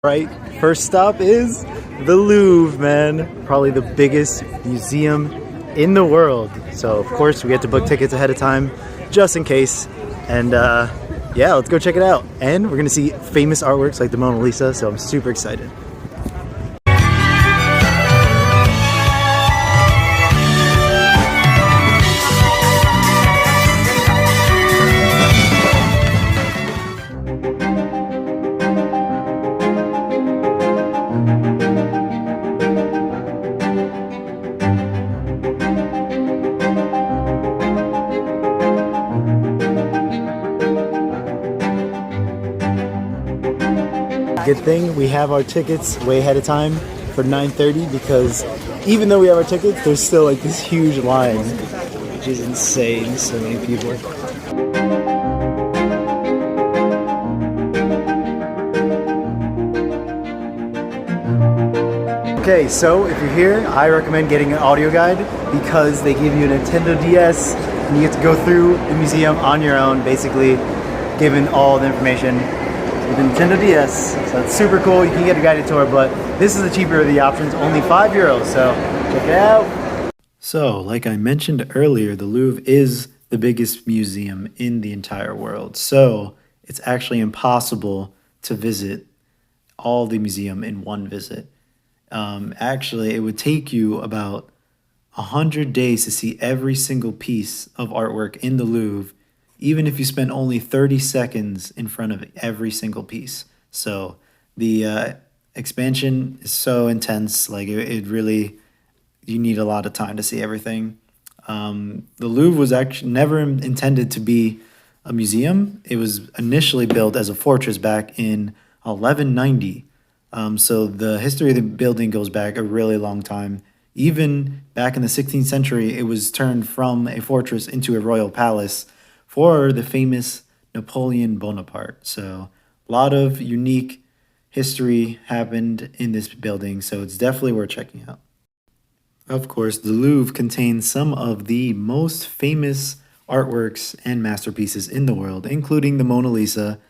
Right, first stop is the Louvre, man. Probably the biggest museum in the world. So of course we have to book tickets ahead of time, just in case. And yeah, let's go check it out. And we're gonna see famous artworks like the Mona Lisa, so I'm super excited. Good thing we have our tickets way ahead of time for 9:30, because even though we have our tickets, there's still like this huge line, which is insane. So many people. Okay, so if you're here, I recommend getting an audio guide because they give you a Nintendo DS and you get to go through the museum on your own, basically given all the information with the Nintendo DS. So it's super cool. You can get a guided tour, but this is the cheaper of the options, only €5. So check it out. So, like I mentioned earlier, the Louvre is the biggest museum in the entire world. So it's actually impossible to visit all the museum in one visit. Actually, it would take you about 100 days to see every single piece of artwork in the Louvre, even if you spend only 30 seconds in front of every single piece. So the expansion is so intense, like it really, you need a lot of time to see everything. The Louvre was actually never intended to be a museum. It was initially built as a fortress back in 1190. So the history of the building goes back a really long time. Even back in the 16th century, it was turned from a fortress into a royal palace for the famous Napoleon Bonaparte. So a lot of unique history happened in this building, so it's definitely worth checking out. Of course, the Louvre contains some of the most famous artworks and masterpieces in the world, including the Mona Lisa,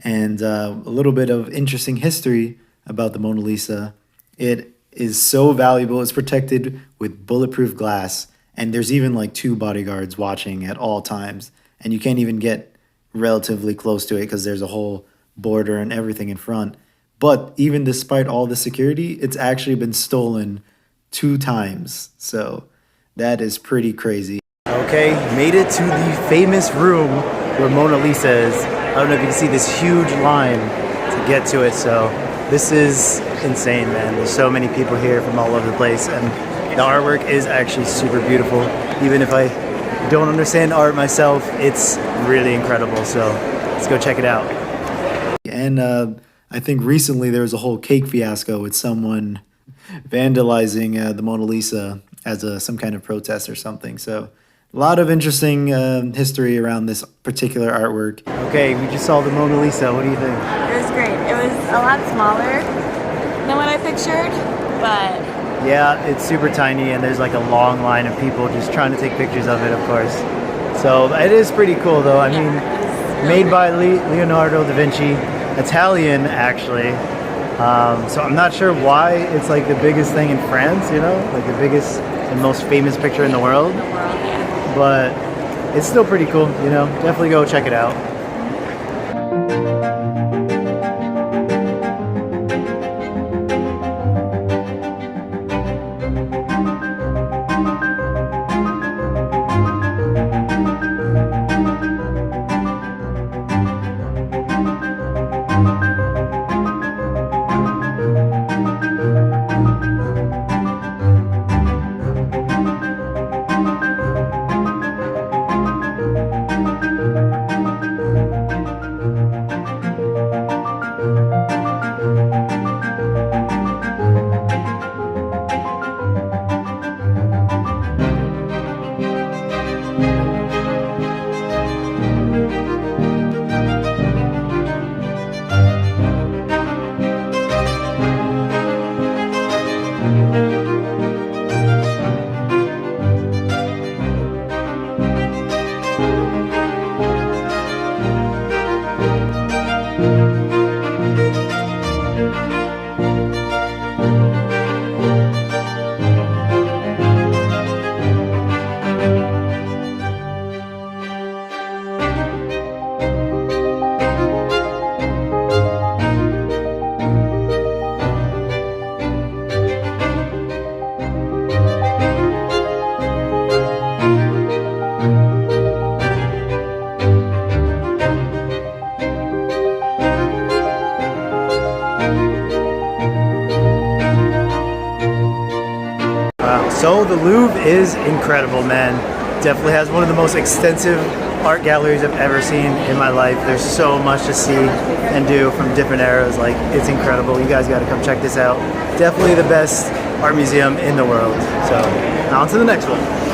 and a little bit of interesting history about the Mona Lisa. It is so valuable. It's protected with bulletproof glass, and there's even like 2 bodyguards watching at all times, and you can't even get relatively close to it because there's a whole border and everything in front. But even despite all the security, it's actually been stolen 2 times. So that is pretty crazy. Okay, made it to the famous room where Mona Lisa is. I don't know if you can see this huge line to get to it. So this is insane, man. There's so many people here from all over the place, and the artwork is actually super beautiful. Even if I don't understand art myself, it's really incredible. So let's go check it out. And I think recently there was a whole cake fiasco with someone vandalizing the Mona Lisa as some kind of protest or something. So a lot of interesting history around this particular artwork. Okay, we just saw the Mona Lisa. What do you think? It was great. It was a lot smaller than what I pictured, but yeah, it's super tiny, and there's like a long line of people just trying to take pictures of it, of course. So it is pretty cool, though. I mean, made by Leonardo da Vinci, Italian, actually. So I'm not sure why it's like the biggest thing in France, you know, like the biggest and most famous picture in the world. But it's still pretty cool, you know. Definitely go check it out. Wow. So the Louvre is incredible, man. Definitely has one of the most extensive art galleries I've ever seen in my life. There's so much to see and do from different eras. Like, it's incredible. You guys got to come check this out. Definitely the best art museum in the world. So, on to the next one.